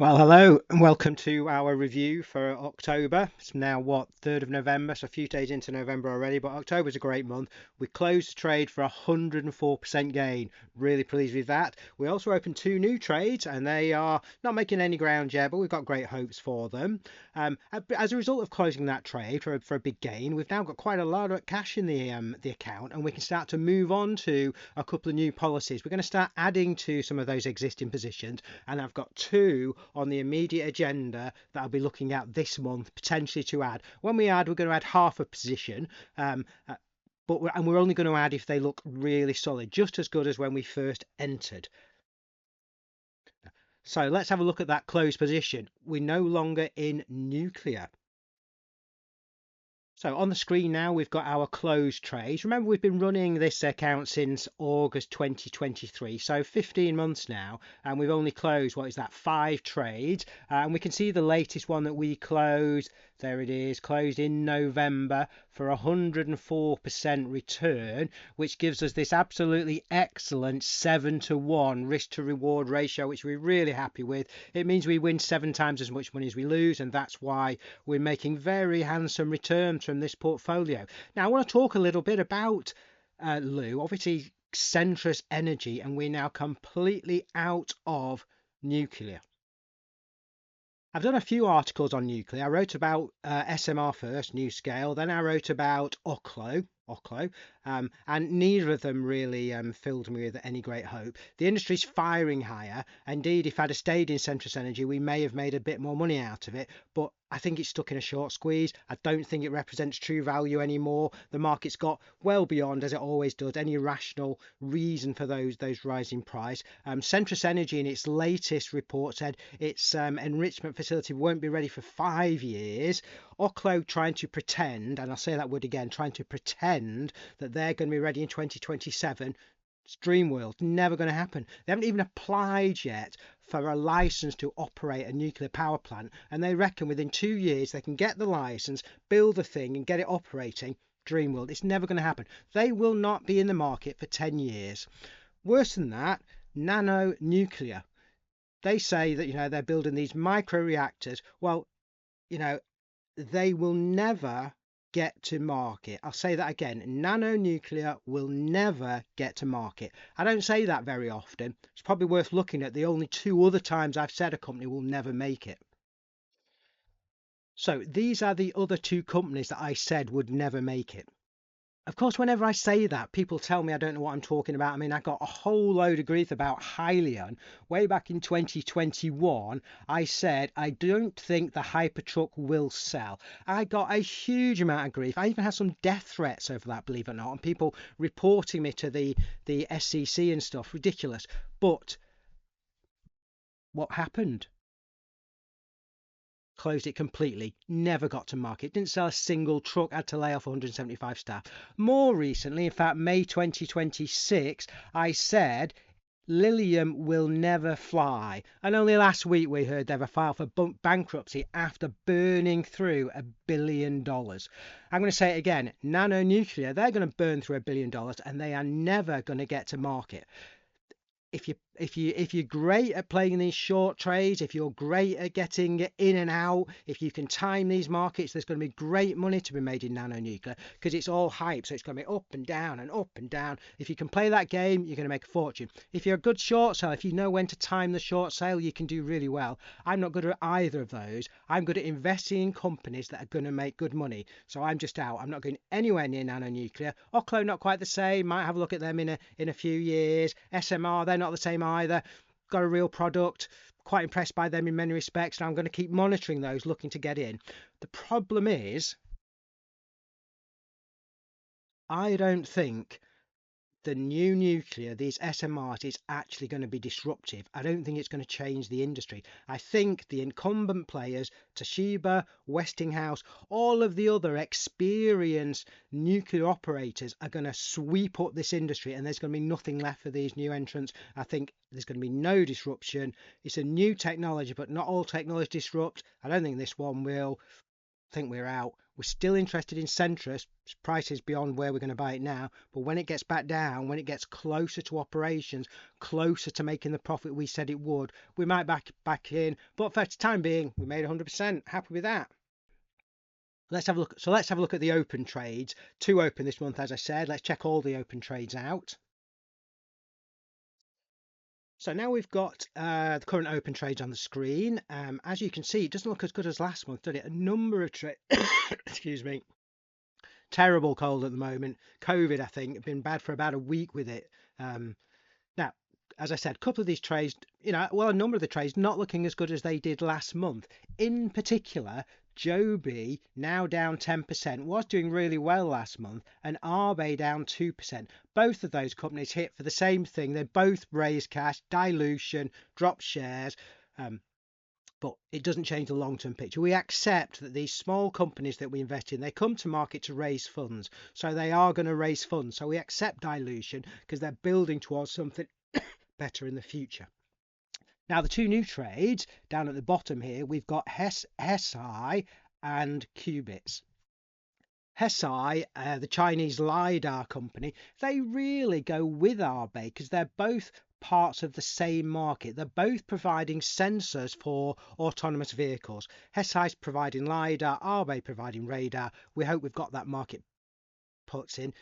Well, hello and welcome to our review for October. It's now what, 3rd of November, so a few days into November already, but October's a great month. We closed the trade for 104% gain. Really pleased with that. We also opened two new trades and they are not making any ground yet, but we've got great hopes for them. As a result of closing that trade for a big gain, we've now got quite a lot of cash in the account and we can start to move on to a couple of new policies. We're going to start adding to some of those existing positions, and I've got two on the immediate agenda that I'll be looking at this month, potentially to add. When we add, we're going to add half a position, and we're only going to add if they look really solid, just as good as when we first entered. So let's have a look at that closed position. We're no longer in nuclear. So on the screen now, we've got our closed trades. Remember, we've been running this account since August 2023, so 15 months now, and we've only closed, what is that, 5 trades. And we can see the latest one that we closed. There it is, closed in November for 104% return, which gives us this absolutely excellent 7-to-1 risk to reward ratio, which we're really happy with. It means we win 7 times as much money as we lose, and that's why we're making very handsome returns from this portfolio. Now, I want to talk a little bit about Lou. Obviously, Centrus Energy, and we're now completely out of nuclear. I've done a few articles on nuclear. I wrote about SMR first, NuScale, then I wrote about Oklo, and neither of them really filled me with any great hope. The industry's firing higher. Indeed, if I'd have stayed in Centrus Energy, we may have made a bit more money out of it, but I think it's stuck in a short squeeze. I don't think it represents true value anymore. The market's got well beyond, as it always does, any rational reason for those rising price. Centrus Energy in its latest report said its enrichment facility won't be ready for 5 years. Oklo trying to pretend, and I'll say that word again, trying to pretend that they're going to be ready in 2027. It's dream world, never going to happen. They haven't even applied yet for a license to operate a nuclear power plant, and they reckon within 2 years they can get the license, build the thing, and get it operating. Dream world, it's never going to happen. They will not be in the market for 10 years. Worse than that, nano nuclear. They say that they're building these micro reactors. Well, you know they will never get to market. I'll say that again. Nano nuclear will never get to market. I don't say that very often. It's probably worth looking at the only 2 other times I've said a company will never make it. So these are the other 2 companies that I said would never make it. Of course, whenever I say that, people tell me I don't know what I'm talking about. I mean, I got a whole load of grief about Hyliion. Way back in 2021, I said I don't think the Hypertruck will sell. I got a huge amount of grief. I even had some death threats over that, believe it or not, and people reporting me to the SEC and stuff. Ridiculous. But what happened? Closed it completely, never got to market, didn't sell a single truck, had to lay off 175 staff. More recently, in fact, May 2026, I said Lilium will never fly. And only last week we heard they've filed for bankruptcy after burning through $1 billion. I'm going to say it again, nano nuclear, they're going to burn through $1 billion and they are never going to get to market. If you're great at playing these short trades, if you're great at getting in and out, if you can time these markets, there's going to be great money to be made in nano nuclear because it's all hype, so it's going to be up and down and up and down. If you can play that game, you're going to make a fortune. If you're a good short seller, if you know when to time the short sale, you can do really well. I'm not good at either of those. I'm good at investing in companies that are going to make good money, so I'm just out. I'm not going anywhere near nano nuclear. Oklo not quite the same. Might have a look at them in a few years. SMR, they're not the same either. Got a real product, quite impressed by them in many respects, and I'm going to keep monitoring those, looking to get in. The problem is, I don't think the new nuclear, these SMRs, is actually going to be disruptive. I don't think it's going to change the industry. I think the incumbent players, Toshiba, Westinghouse, all of the other experienced nuclear operators are going to sweep up this industry, and there's going to be nothing left for these new entrants. I think there's going to be no disruption. It's a new technology, but not all technology disrupt. I don't think this one will. think we're out. We're still interested in Centrus. Prices beyond where we're going to buy it now, but when it gets back down, when it gets closer to operations, closer to making the profit we said it would, we might back in. But for the time being, we made 100%. Happy with that. Let's have a look. So let's have a look at the open trades. Two open this month, as I said. Let's check all the open trades out. So now we've got the current open trades on the screen. As you can see, it doesn't look as good as last month, does it? A number of trades. Excuse me. Terrible cold at the moment. COVID, I think, been bad for about a week with it. Now, as I said, a couple of these trades, a number of the trades not looking as good as they did last month. In particular, Joby, now down 10%, was doing really well last month, and Arbe down 2%. Both of those companies hit for the same thing. They both raised cash, dilution, dropped shares. But it doesn't change the long-term picture. We accept that these small companies that we invest in, they come to market to raise funds. So they are going to raise funds. So we accept dilution because they're building towards something better in the future. Now, the two new trades down at the bottom here, we've got Hesai and Qubits. Hesai, the Chinese LiDAR company, they really go with Arbe because they're both parts of the same market. They're both providing sensors for autonomous vehicles. Hesai's providing LiDAR, Arbe providing radar. We hope we've got that market puts in.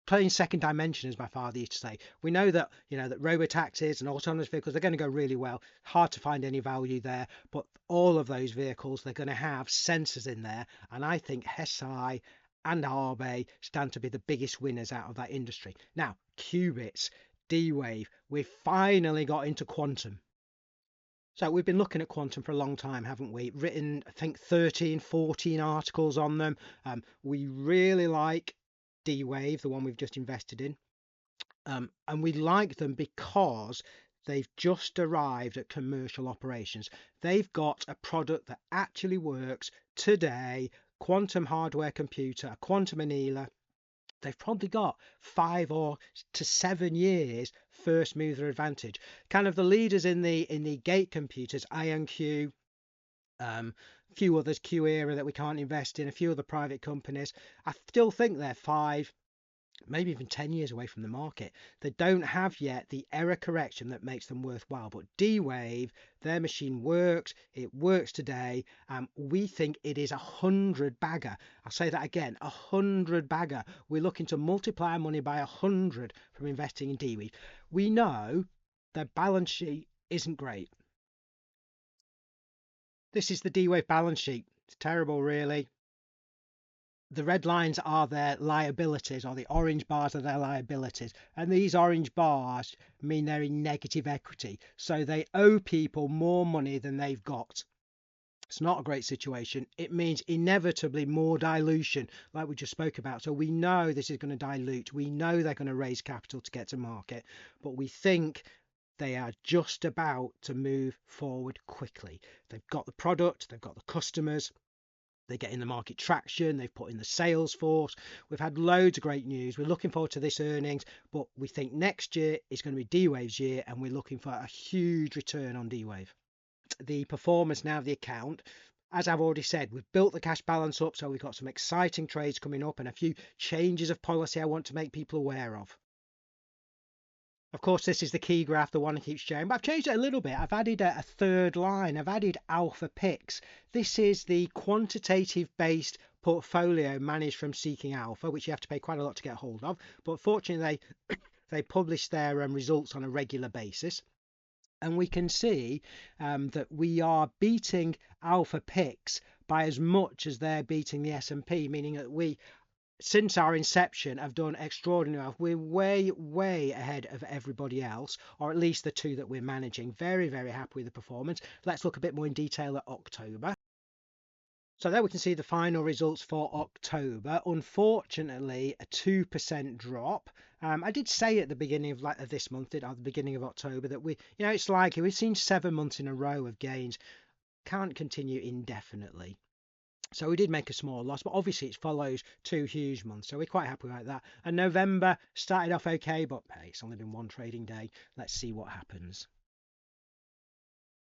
Playing second dimension, as my father used to say. We know that that robotaxis and autonomous vehicles, they're going to go really well. Hard to find any value there, but all of those vehicles, they're going to have sensors in there, and I think Hesai and Arbe stand to be the biggest winners out of that industry. Now, Qubits, D-Wave, we've finally got into quantum. So we've been looking at quantum for a long time, haven't we? Written, I think, 13, 14 articles on them. We really like D-Wave, the one we've just invested in. And we like them because they've just arrived at commercial operations. They've got a product that actually works today, quantum hardware computer, a quantum annealer. They've probably got 5 or to 7 years first mover advantage. Kind of the leaders in the gate computers, IonQ, a few others, QEra that we can't invest in, a few other private companies. I still think they're 5, maybe even 10 years away from the market. They don't have yet the error correction that makes them worthwhile. But D-Wave, their machine works. It works today. We think it is 100 bagger. I'll say that again, 100 bagger. We're looking to multiply our money by 100 from investing in D-Wave. We know their balance sheet isn't great. This is the D-Wave balance sheet. It's terrible, really. The red lines are their liabilities, or the orange bars are their liabilities, and these orange bars mean they're in negative equity, so they owe people more money than they've got. It's not a great situation. It means inevitably more dilution, like we just spoke about. So we know this is going to dilute. We know they're going to raise capital to get to market, but we think they are just about to move forward quickly. They've got the product, they've got the customers, they're getting the market traction, they've put in the sales force. We've had loads of great news. We're looking forward to this earnings, but we think next year is going to be D-Wave's year, and we're looking for a huge return on D-Wave. The performance now of the account, as I've already said, we've built the cash balance up, so we've got some exciting trades coming up and a few changes of policy I want to make people aware of. Of course, this is the key graph, the one I keep sharing, but I've changed it a little bit. I've added a third line. I've added alpha picks. This is the quantitative based portfolio managed from SeekingAlpha, which you have to pay quite a lot to get hold of. But fortunately, they publish their results on a regular basis. And we can see that we are beating alpha picks by as much as they're beating the S&P, meaning that we, since our inception, have done extraordinary. We're way ahead of everybody else, or at least the two that we're managing. Very happy with the performance. Let's look a bit more in detail at October. So there we can see the final results for October. Unfortunately, a 2% drop. I did say at the beginning of this month, at the beginning of October, that it's likely we've seen 7 months in a row of gains. Can't continue indefinitely. So we did make a small loss, but obviously it follows 2 huge months, so we're quite happy with that. And November started off okay, but hey, it's only been 1 trading day. Let's see what happens.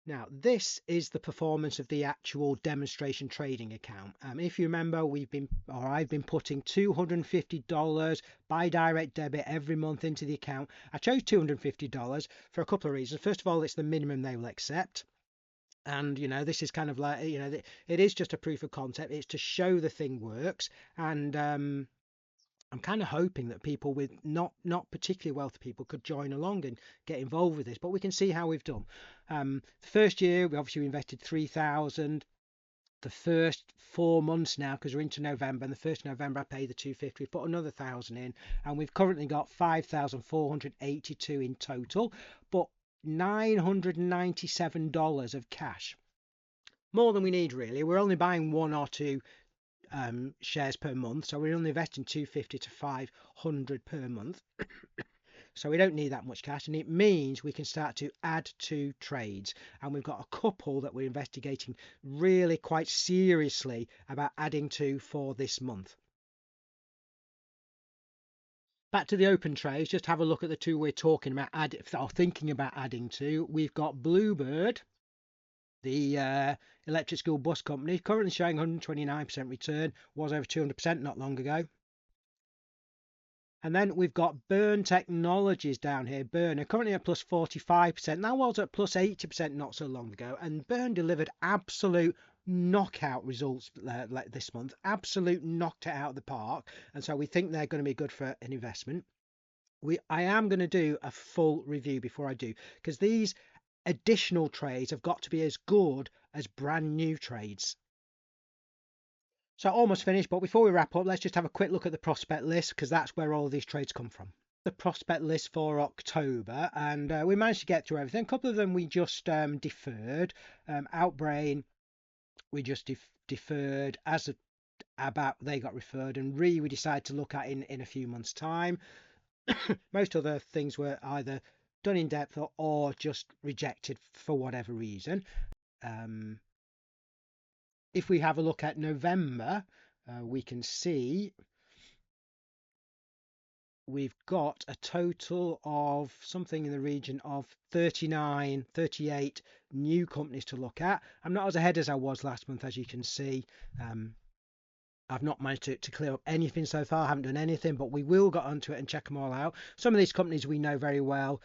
Now, this is the performance of the actual demonstration trading account. If you remember, I've been putting $250 by direct debit every month into the account. I chose $250 for a couple of reasons. First of all, it's the minimum they will accept. And this is kind of like, it is just a proof of concept. It's to show the thing works. And I'm kind of hoping that people with not particularly wealthy people could join along and get involved with this, but we can see how we've done. The first year, we obviously invested 3,000. The first 4 months now, because we're into November, and the 1st of November I paid the 250, we've put another 1,000 in, and we've currently got 5,482 in total, but $997 of cash. More than we need, really. We're only buying 1 or 2 shares per month, so we're only investing 250 to 500 per month. So we don't need that much cash, and it means we can start to add to trades, and we've got a couple that we're investigating really quite seriously about adding to for this month. Back to the open trades, just have a look at the 2 we're talking about thinking about adding to. We've got Bluebird, the electric school bus company, currently showing 129% return, was over 200% not long ago. And then we've got Burn Technologies down here. Burn are currently at plus 45%. That was at plus 80% not so long ago. And Burn delivered absolute knockout results this month. Absolute knocked it out of the park. And so we think they're going to be good for an investment. I am going to do a full review before I do, because these additional trades have got to be as good as brand new trades. So almost finished, but before we wrap up, let's just have a quick look at the prospect list, because that's where all these trades come from. The prospect list for October, and we managed to get through everything. A couple of them we just deferred. Outbrain, we just deferred they got referred, and we decided to look at in a few months' time. Most other things were either done in depth or just rejected for whatever reason. If we have a look at November, we can see we've got a total of something in the region of 38 new companies to look at. I'm not as ahead as I was last month, as you can see. I've not managed to clear up anything so far. I haven't done anything, but we will get onto it and check them all out. Some of these companies we know very well.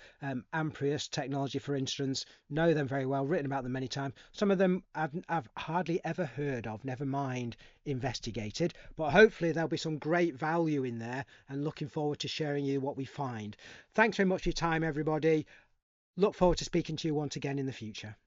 Amprius Technology, for instance, know them very well, written about them many times. Some of them I've hardly ever heard of, never mind investigated. But hopefully there'll be some great value in there, and looking forward to sharing you what we find. Thanks very much for your time, everybody. Look forward to speaking to you once again in the future.